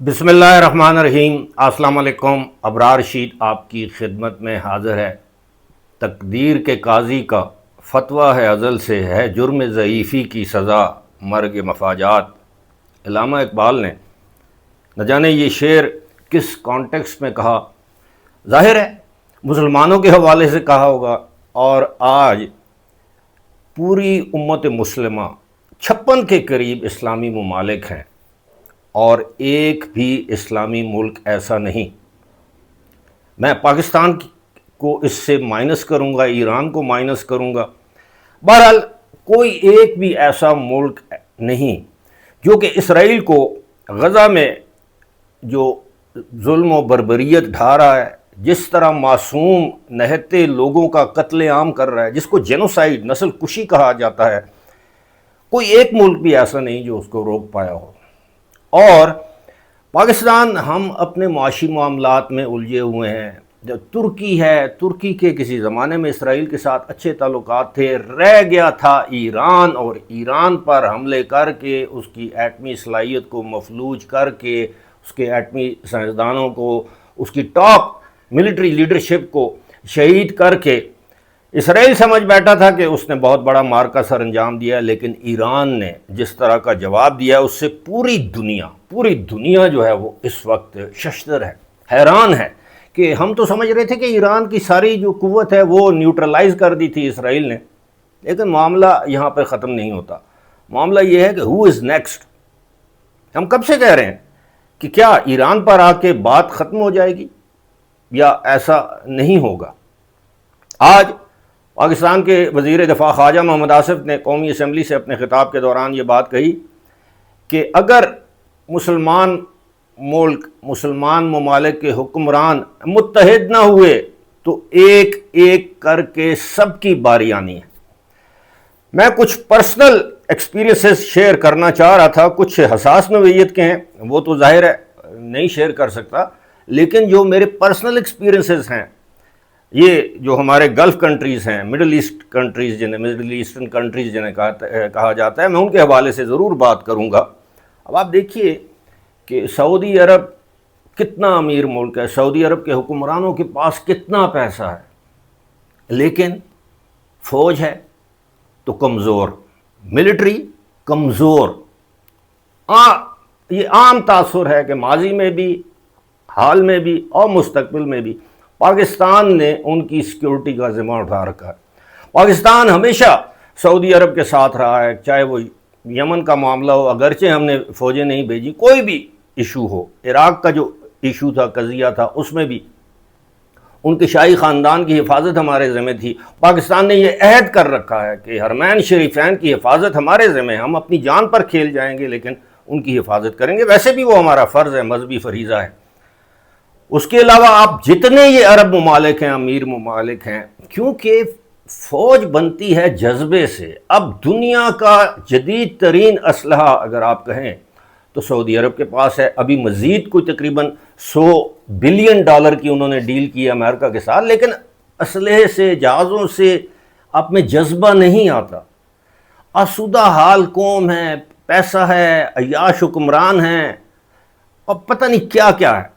بسم اللہ الرحمن الرحیم۔ السلام علیکم۔ ابرار رشید آپ کی خدمت میں حاضر ہے۔ تقدیر کے قاضی کا فتویٰ ہے ازل سے، ہے جرم ضعیفی کی سزا مرگ مفاجات۔ علامہ اقبال نے نہ جانے یہ شعر کس کانٹیکسٹ میں کہا، ظاہر ہے مسلمانوں کے حوالے سے کہا ہوگا، اور آج پوری امت مسلمہ 56 کے قریب اسلامی ممالک ہیں اور ایک بھی اسلامی ملک ایسا نہیں۔ میں پاکستان کو اس سے مائنس کروں گا، ایران کو مائنس کروں گا، بہرحال کوئی ایک بھی ایسا ملک نہیں جو کہ اسرائیل کو غزہ میں جو ظلم و بربریت ڈھا رہا ہے، جس طرح معصوم نہتے لوگوں کا قتل عام کر رہا ہے، جس کو جینوسائیڈ نسل کشی کہا جاتا ہے، کوئی ایک ملک بھی ایسا نہیں جو اس کو روک پایا ہو۔ اور پاکستان، ہم اپنے معاشی معاملات میں الجھے ہوئے ہیں۔ جو ترکی ہے، ترکی کے کسی زمانے میں اسرائیل کے ساتھ اچھے تعلقات تھے، رہ گیا تھا ایران، اور ایران پر حملے کر کے اس کی ایٹمی صلاحیت کو مفلوج کر کے، اس کے ایٹمی سائنسدانوں کو، اس کی ٹاپ ملٹری لیڈرشپ کو شہید کر کے اسرائیل سمجھ بیٹھا تھا کہ اس نے بہت بڑا مارکا سر انجام دیا، لیکن ایران نے جس طرح کا جواب دیا اس سے پوری دنیا جو ہے وہ اس وقت ششدر ہے، حیران ہے کہ ہم تو سمجھ رہے تھے کہ ایران کی ساری جو قوت ہے وہ نیوٹرلائز کر دی تھی اسرائیل نے، لیکن معاملہ یہاں پہ ختم نہیں ہوتا۔ معاملہ یہ ہے کہ ہو از نیکسٹ۔ ہم کب سے کہہ رہے ہیں کہ کیا ایران پر آ کے بات ختم ہو جائے گی یا ایسا نہیں ہوگا۔ آج پاکستان کے وزیر دفاع خواجہ محمد آصف نے قومی اسمبلی سے اپنے خطاب کے دوران یہ بات کہی کہ اگر مسلمان ممالک کے حکمران متحد نہ ہوئے تو ایک ایک کر کے سب کی باری آنی ہے۔ میں کچھ پرسنل ایکسپیرینسز شیئر کرنا چاہ رہا تھا، کچھ حساس نوعیت کے ہیں، وہ تو ظاہر ہے نہیں شیئر کر سکتا، لیکن جو میرے پرسنل ایکسپیرینسز ہیں، یہ جو ہمارے گلف کنٹریز ہیں، مڈل ایسٹرن کنٹریز جنہیں کہا جاتا ہے، میں ان کے حوالے سے ضرور بات کروں گا۔ اب آپ دیکھیے کہ سعودی عرب کتنا امیر ملک ہے، سعودی عرب کے حکمرانوں کے پاس کتنا پیسہ ہے، لیکن فوج ہے تو کمزور، ملٹری کمزور۔ یہ عام تاثر ہے کہ ماضی میں بھی، حال میں بھی اور مستقبل میں بھی پاکستان نے ان کی سیکیورٹی کا ذمہ اٹھا رکھا ہے۔ پاکستان ہمیشہ سعودی عرب کے ساتھ رہا ہے، چاہے وہ یمن کا معاملہ ہو، اگرچہ ہم نے فوجیں نہیں بھیجی، کوئی بھی ایشو ہو، عراق کا جو ایشو تھا، قضیہ تھا، اس میں بھی ان کے شاہی خاندان کی حفاظت ہمارے ذمہ تھی۔ پاکستان نے یہ عہد کر رکھا ہے کہ حرمین شریفین کی حفاظت ہمارے ذمہ ہے، ہم اپنی جان پر کھیل جائیں گے لیکن ان کی حفاظت کریں گے، ویسے بھی وہ ہمارا فرض ہے، مذہبی فریضہ ہے۔ اس کے علاوہ آپ جتنے یہ عرب ممالک ہیں، امیر ممالک ہیں، کیونکہ فوج بنتی ہے جذبے سے۔ اب دنیا کا جدید ترین اسلحہ اگر آپ کہیں تو سعودی عرب کے پاس ہے، ابھی مزید کوئی تقریباً $100 بلین کی انہوں نے ڈیل کی ہے امریکہ کے ساتھ، لیکن اسلحے سے، جہازوں سے آپ میں جذبہ نہیں آتا۔ آسودہ حال قوم ہے، پیسہ ہے، عیاش حکمران ہیں، اور پتہ نہیں کیا کیا ہے۔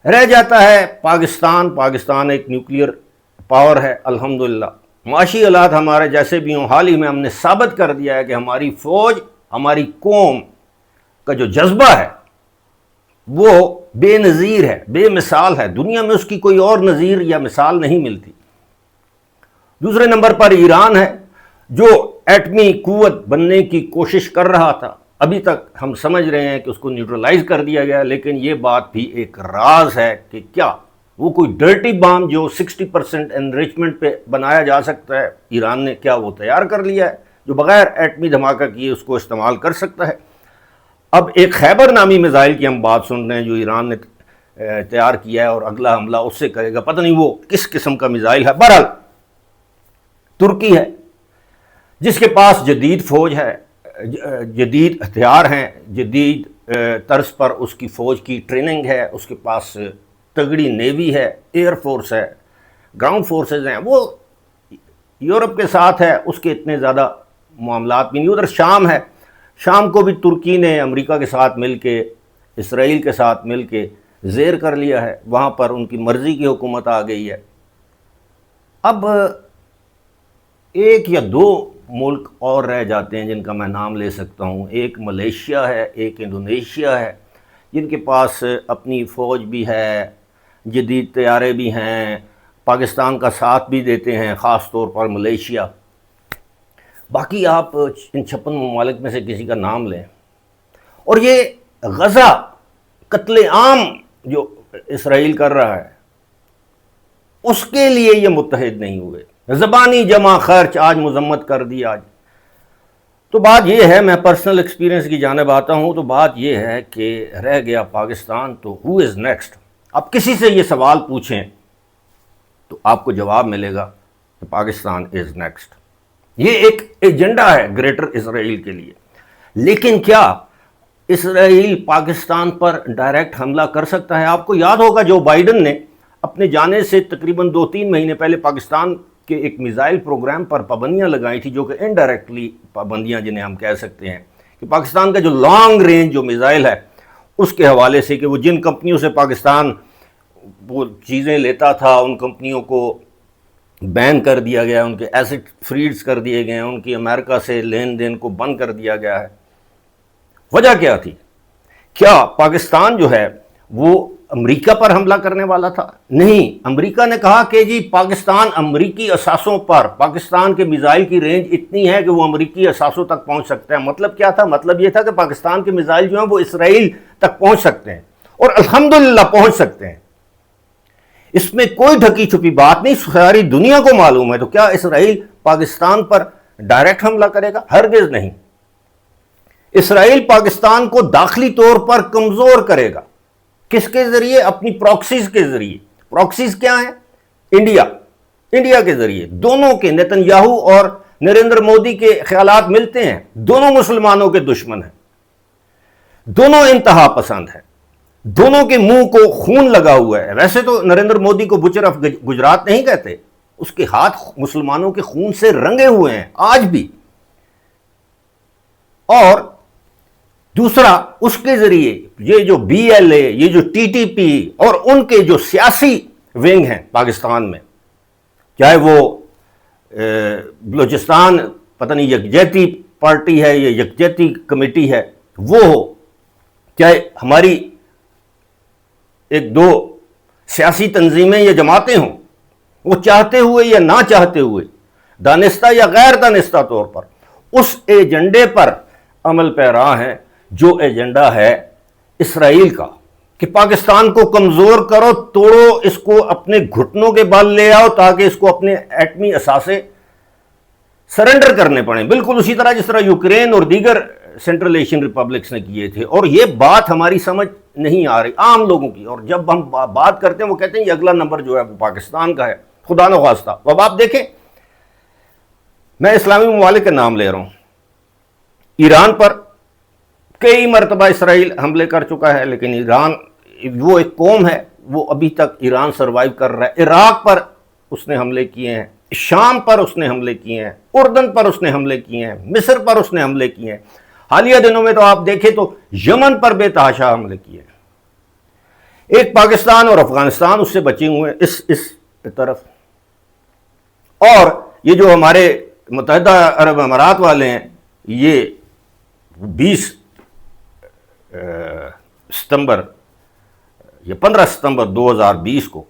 رہ جاتا ہے پاکستان ایک نیوکلیئر پاور ہے الحمدللہ، معاشی حالات ہمارے جیسے بھی ہوں، حال ہی میں ہم نے ثابت کر دیا ہے کہ ہماری فوج، ہماری قوم کا جو جذبہ ہے وہ بے نظیر ہے، بے مثال ہے، دنیا میں اس کی کوئی اور نظیر یا مثال نہیں ملتی۔ دوسرے نمبر پر ایران ہے جو ایٹمی قوت بننے کی کوشش کر رہا تھا، ابھی تک ہم سمجھ رہے ہیں کہ اس کو نیوٹرلائز کر دیا گیا، لیکن یہ بات بھی ایک راز ہے کہ کیا وہ کوئی ڈرٹی بام جو 60% انریچمنٹ پہ بنایا جا سکتا ہے، ایران نے کیا وہ تیار کر لیا ہے، جو بغیر ایٹمی دھماکہ کیے اس کو استعمال کر سکتا ہے۔ اب ایک خیبر نامی میزائل کی ہم بات سن رہے ہیں جو ایران نے تیار کیا ہے، اور اگلا حملہ اس سے کرے گا، پتہ نہیں وہ کس قسم کا میزائل ہے۔ بہرحال ترکی ہے جس کے پاس جدید فوج ہے، جدید ہتھیار ہیں، جدید طرز پر اس کی فوج کی ٹریننگ ہے، اس کے پاس تگڑی نیوی ہے، ایئر فورس ہے، گراؤنڈ فورسز ہیں، وہ یورپ کے ساتھ ہے، اس کے اتنے زیادہ معاملات بھی نہیں۔ ادھر شام ہے، شام کو بھی ترکی نے امریکہ کے ساتھ مل کے اسرائیل کے ساتھ مل کے زیر کر لیا ہے، وہاں پر ان کی مرضی کی حکومت آ گئی ہے۔ اب ایک یا دو ملک اور رہ جاتے ہیں جن کا میں نام لے سکتا ہوں، ایک ملیشیا ہے، ایک انڈونیشیا ہے، جن کے پاس اپنی فوج بھی ہے، جدید طیارے بھی ہیں، پاکستان کا ساتھ بھی دیتے ہیں، خاص طور پر ملیشیا۔ باقی آپ ان 56 ممالک میں سے کسی کا نام لیں، اور یہ غزہ قتل عام جو اسرائیل کر رہا ہے اس کے لیے یہ متحد نہیں ہوئے، زبانی جمع خرچ آج مذمت کر دی۔ آج تو بات یہ ہے، میں پرسنل ایکسپیرینس کی جانب آتا ہوں، تو بات یہ ہے کہ رہ گیا پاکستان، تو ہو از نیکسٹ؟ اب کسی سے یہ سوال پوچھیں تو آپ کو جواب ملے گا کہ پاکستان از نیکسٹ۔ یہ ایک ایجنڈا ہے گریٹر اسرائیل کے لیے، لیکن کیا اسرائیل پاکستان پر ڈائریکٹ حملہ کر سکتا ہے؟ آپ کو یاد ہوگا جو بائیڈن نے اپنے جانے سے تقریباً 2-3 مہینے پہلے پاکستان کے ایک میزائل پروگرام پر پابندیاں لگائی تھی، جو کہ انڈائریکٹلی پابندیاں جنہیں ہم کہہ سکتے ہیں، کہ پاکستان کا جو لانگ رینج جو میزائل ہے اس کے حوالے سے، کہ وہ جن کمپنیوں سے پاکستان وہ چیزیں لیتا تھا ان کمپنیوں کو بین کر دیا گیا، ان کے ایسٹ فریز کر دیے گئے ہیں، ان کی امریکہ سے لین دین کو بند کر دیا گیا ہے۔ وجہ کیا تھی؟ کیا پاکستان جو ہے وہ امریکہ پر حملہ کرنے والا تھا؟ نہیں، امریکہ نے کہا کہ جی پاکستان امریکی اثاثوں پر، پاکستان کے میزائل کی رینج اتنی ہے کہ وہ امریکی اثاثوں تک پہنچ سکتے ہیں۔ مطلب کیا تھا؟ مطلب یہ تھا کہ پاکستان کے میزائل جو ہیں وہ اسرائیل تک پہنچ سکتے ہیں، اور الحمدللہ پہنچ سکتے ہیں۔ اس میں کوئی ڈھکی چھپی بات نہیں، ساری دنیا کو معلوم ہے۔ تو کیا اسرائیل پاکستان پر ڈائریکٹ حملہ کرے گا؟ ہرگز نہیں۔ اسرائیل پاکستان کو داخلی طور پر کمزور کرے گا۔ کس کے ذریعے؟ اپنی پراکسیز کے ذریعے۔ پراکسیز کیا ہیں؟ انڈیا کے ذریعے۔ دونوں کے، نیتن یاہو اور نریندر مودی کے خیالات ملتے ہیں، دونوں مسلمانوں کے دشمن ہیں، دونوں انتہا پسند ہیں، دونوں کے منہ کو خون لگا ہوا ہے۔ ویسے تو نریندر مودی کو بچر آف گجرات نہیں کہتے، اس کے ہاتھ مسلمانوں کے خون سے رنگے ہوئے ہیں آج بھی۔ اور دوسرا، اس کے ذریعے یہ جو بی ایل اے، یہ جو ٹی ٹی پی اور ان کے جو سیاسی ونگ ہیں پاکستان میں، چاہے وہ بلوچستان پتہ نہیں یکجہتی پارٹی ہے یا یکجہتی کمیٹی ہے وہ ہو، چاہے ہماری ایک دو سیاسی تنظیمیں یا جماعتیں ہوں، وہ چاہتے ہوئے یا نہ چاہتے ہوئے، دانستہ یا غیر دانستہ طور پر اس ایجنڈے پر عمل پیرا ہیں، جو ایجنڈا ہے اسرائیل کا، کہ پاکستان کو کمزور کرو، توڑو، اس کو اپنے گھٹنوں کے بل لے آؤ تاکہ اس کو اپنے ایٹمی اثاثے سرنڈر کرنے پڑیں، بالکل اسی طرح جس طرح یوکرین اور دیگر سینٹرل ایشین ریپبلکس نے کیے تھے۔ اور یہ بات ہماری سمجھ نہیں آ رہی عام لوگوں کی، اور جب ہم بات کرتے ہیں وہ کہتے ہیں یہ اگلا نمبر جو ہے وہ پاکستان کا ہے، خدا نخواستہ۔ اب آپ دیکھیں، میں اسلامی ممالک کے نام لے رہا ہوں، ایران پر کئی مرتبہ اسرائیل حملے کر چکا ہے، لیکن ایران وہ ایک قوم ہے، وہ ابھی تک ایران سروائیو کر رہا ہے۔ عراق پر اس نے حملے کیے ہیں، شام پر اس نے حملے کیے ہیں، اردن پر اس نے حملے کیے ہیں، مصر پر اس نے حملے کیے ہیں، حالیہ دنوں میں تو آپ دیکھیں تو یمن پر بے تحاشا حملے کیے ہیں۔ ایک پاکستان اور افغانستان اس سے بچے ہوئے ہیں اس طرف، اور یہ جو ہمارے متحدہ عرب امارات والے ہیں، یہ 20 ستمبر یا 15 ستمبر 2020 کو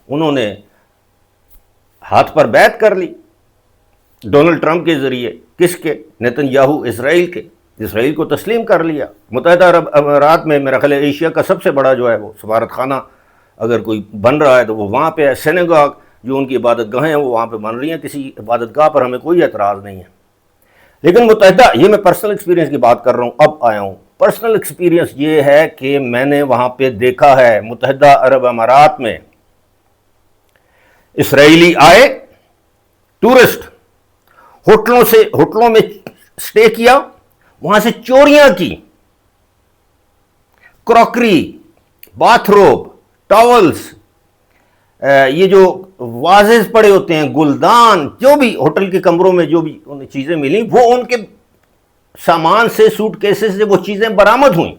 انہوں نے ہاتھ پر بیعت کر لی ڈونلڈ ٹرمپ کے ذریعے۔ کس کے؟ نیتن یاہو اسرائیل کے۔ اسرائیل کو تسلیم کر لیا۔ متحدہ عرب امارات میں میرا خیال ہے ایشیا کا سب سے بڑا جو ہے وہ سفارت خانہ اگر کوئی بن رہا ہے تو وہ وہاں پہ ہے۔ سینیگاگ جو ان کی عبادت گاہیں ہیں وہ وہاں پہ بن رہی ہیں، کسی عبادت گاہ پر ہمیں کوئی اعتراض نہیں ہے۔ لیکن متحدہ، یہ میں پرسنل ایکسپیرینس کی بات کر رہا ہوں، اب آیا ہوں۔ پرسنل ایکسپیرینس یہ ہے کہ میں نے وہاں پہ دیکھا ہے متحدہ عرب امارات میں اسرائیلی آئے ٹورسٹ، ہوٹلوں میں سٹے کیا، وہاں سے چوریاں کی، کراکری، باتھ روب، ٹاولز، یہ جو وازز پڑے ہوتے ہیں، گلدان، جو بھی ہوٹل کے کمروں میں جو بھی انہیں چیزیں ملیں، وہ ان کے سامان سے، سوٹ کیسز سے وہ چیزیں برآمد ہوئیں۔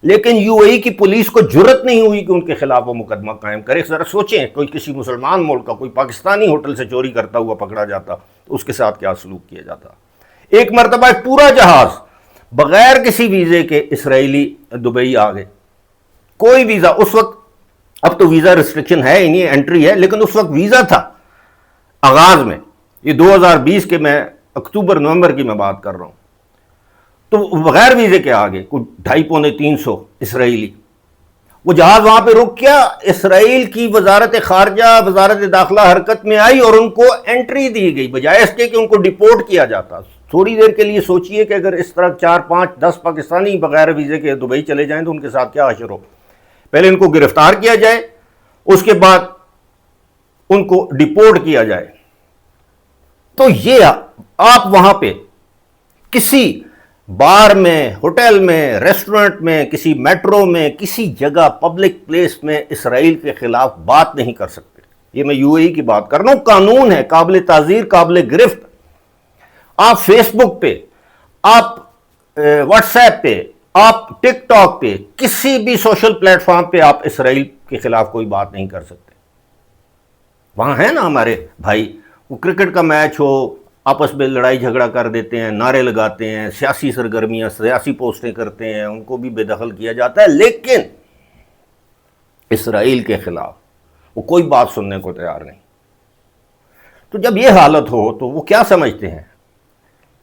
لیکن یو اے ای کی پولیس کو جرت نہیں ہوئی کہ ان کے خلاف وہ مقدمہ قائم کرے. ذرا سوچیں, کوئی کسی مسلمان ملک کا کوئی پاکستانی ہوٹل سے چوری کرتا ہوا پکڑا جاتا تو اس کے ساتھ کیا سلوک کیا جاتا. ایک مرتبہ ایک پورا جہاز بغیر کسی ویزے کے اسرائیلی دبئی آ گئے, کوئی ویزا اس وقت, اب تو ویزا ریسٹرکشن ہے ہی نہیں, انٹری ہے, لیکن اس وقت ویزا تھا آغاز میں. یہ 2020 کے میں اکتوبر نومبر کی میں بات کر رہا ہوں. تو بغیر ویزے کے آگے کوئی 250-300 اسرائیلی, وہ جہاز وہاں پہ رک گیا. اسرائیل کی وزارت خارجہ, وزارت داخلہ حرکت میں آئی اور ان کو انٹری دی گئی بجائے اس کے کہ ان کو ڈیپورٹ کیا جاتا. تھوڑی دیر کے لیے سوچئے کہ اگر اس طرح 4-5-10 پاکستانی بغیر ویزے کے دبئی چلے جائیں تو ان کے ساتھ کیا حشر ہو. پہلے ان کو گرفتار کیا جائے, اس کے بعد ان کو ڈیپورٹ کیا جائے. تو یہ آپ وہاں پہ کسی بار میں, ہوٹل میں, ریسٹورنٹ میں, کسی میٹرو میں, کسی جگہ پبلک پلیس میں اسرائیل کے خلاف بات نہیں کر سکتے. یہ میں یو اے ای کی بات کر رہا ہوں, قانون ہے, قابل تعزیر, قابل گرفت. آپ فیس بک پہ, آپ واٹس ایپ پہ, آپ ٹک ٹاک پہ, کسی بھی سوشل پلیٹ فارم پہ آپ اسرائیل کے خلاف کوئی بات نہیں کر سکتے. وہاں ہے نا ہمارے بھائی, وہ کرکٹ کا میچ ہو, آپس میں لڑائی جھگڑا کر دیتے ہیں, نعرے لگاتے ہیں, سیاسی سرگرمیاں, سیاسی پوسٹیں کرتے ہیں, ان کو بھی بے دخل کیا جاتا ہے. لیکن اسرائیل کے خلاف وہ کوئی بات سننے کو تیار نہیں. تو جب یہ حالت ہو تو وہ کیا سمجھتے ہیں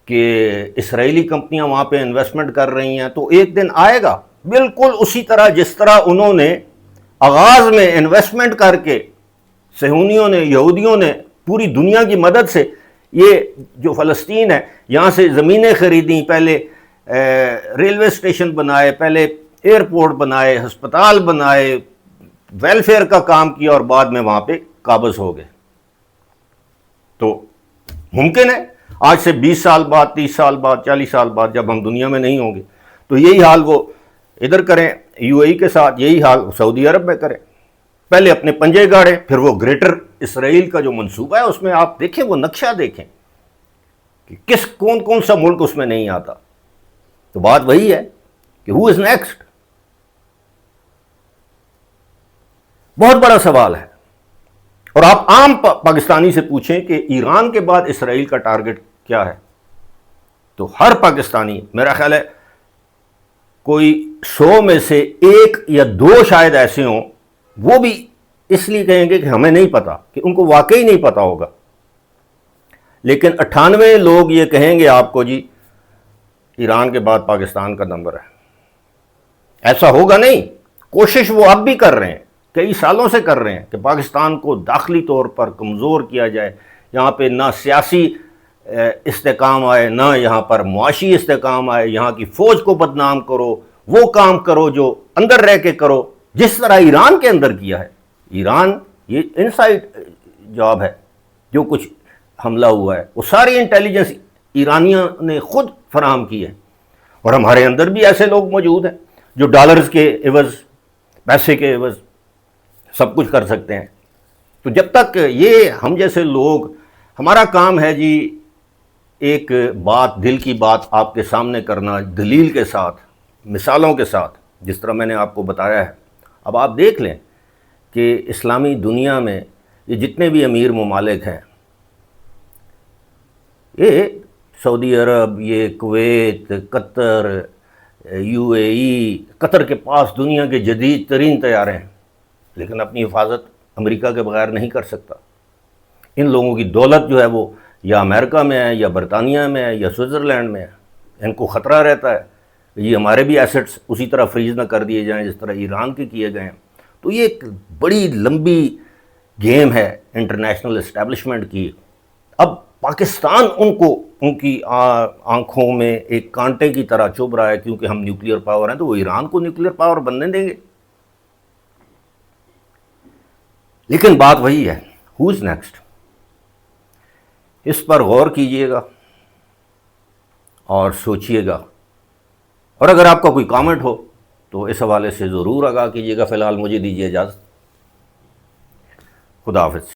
کہ اسرائیلی کمپنیاں وہاں پہ انویسٹمنٹ کر رہی ہیں تو ایک دن آئے گا بالکل اسی طرح جس طرح انہوں نے آغاز میں انویسٹمنٹ کر کے, صہیونیوں نے, یہودیوں نے پوری دنیا کی مدد سے یہ جو فلسطین ہے یہاں سے زمینیں خریدیں, پہلے ریلوے اسٹیشن بنائے, پہلے ایئرپورٹ بنائے, ہسپتال بنائے, ویلفیئر کا کام کیا, اور بعد میں وہاں پہ قابض ہو گئے. تو ممکن ہے آج سے 20 سال بعد, 30 سال بعد, 40 سال بعد جب ہم دنیا میں نہیں ہوں گے تو یہی حال وہ ادھر کریں یو اے ای کے ساتھ, یہی حال سعودی عرب میں کریں. پہلے اپنے پنجے گاڑیں, پھر وہ گریٹر اسرائیل کا جو منصوبہ ہے اس میں آپ دیکھیں, وہ نقشہ دیکھیں کہ کون کون سا ملک اس میں نہیں آتا. تو بات وہی ہے کہ ہو از نیکسٹ. بہت بڑا سوال ہے. اور آپ عام پاکستانی سے پوچھیں کہ ایران کے بعد اسرائیل کا ٹارگٹ کیا ہے, تو ہر پاکستانی, میرا خیال ہے کوئی 100 میں سے 1 یا 2 شاید ایسے ہوں, وہ بھی اس لیے کہیں گے کہ ہمیں نہیں پتا, کہ ان کو واقعی نہیں پتا ہوگا. لیکن 98 لوگ یہ کہیں گے آپ کو جی ایران کے بعد پاکستان کا نمبر ہے. ایسا ہوگا نہیں. کوشش وہ اب بھی کر رہے ہیں, کئی سالوں سے کر رہے ہیں کہ پاکستان کو داخلی طور پر کمزور کیا جائے. یہاں پہ نہ سیاسی استحکام آئے, نہ یہاں پر معاشی استحکام آئے. یہاں کی فوج کو بدنام کرو, وہ کام کرو جو اندر رہ کے کرو, جس طرح ایران کے اندر کیا ہے. ایران یہ انسائڈ جاب ہے, جو کچھ حملہ ہوا ہے وہ ساری انٹیلیجنس ایرانیوں نے خود فراہم کی ہے. اور ہمارے اندر بھی ایسے لوگ موجود ہیں جو ڈالرز کے عوض, پیسے کے عوض سب کچھ کر سکتے ہیں. تو جب تک یہ ہم جیسے لوگ, ہمارا کام ہے جی ایک بات, دل کی بات آپ کے سامنے کرنا, دلیل کے ساتھ, مثالوں کے ساتھ, جس طرح میں نے آپ کو بتایا ہے. اب آپ دیکھ لیں کہ اسلامی دنیا میں یہ جتنے بھی امیر ممالک ہیں, یہ سعودی عرب, یہ کویت, قطر, یو اے ای, قطر کے پاس دنیا کے جدید ترین طیارے ہیں, لیکن اپنی حفاظت امریکہ کے بغیر نہیں کر سکتا. ان لوگوں کی دولت جو ہے وہ یا امریکہ میں ہے, یا برطانیہ میں ہے, یا سوئٹزرلینڈ میں ہے. ان کو خطرہ رہتا ہے کہ یہ ہمارے بھی ایسٹس اسی طرح فریز نہ کر دیے جائیں جس طرح ایران کے کیے گئے ہیں. تو یہ ایک بڑی لمبی گیم ہے انٹرنیشنل اسٹیبلشمنٹ کی. اب پاکستان ان کی آنکھوں میں ایک کانٹے کی طرح چبھ رہا ہے کیونکہ ہم نیوکلیئر پاور ہیں, تو وہ ایران کو نیوکلیئر پاور بننے دیں گے. لیکن بات وہی ہے, ہو از نیکسٹ. اس پر غور کیجئے گا اور سوچئے گا, اور اگر آپ کا کوئی کامنٹ ہو تو اس حوالے سے ضرور آگاہ کیجئے گا. فی الحال مجھے دیجیے اجازت. خدا حافظ.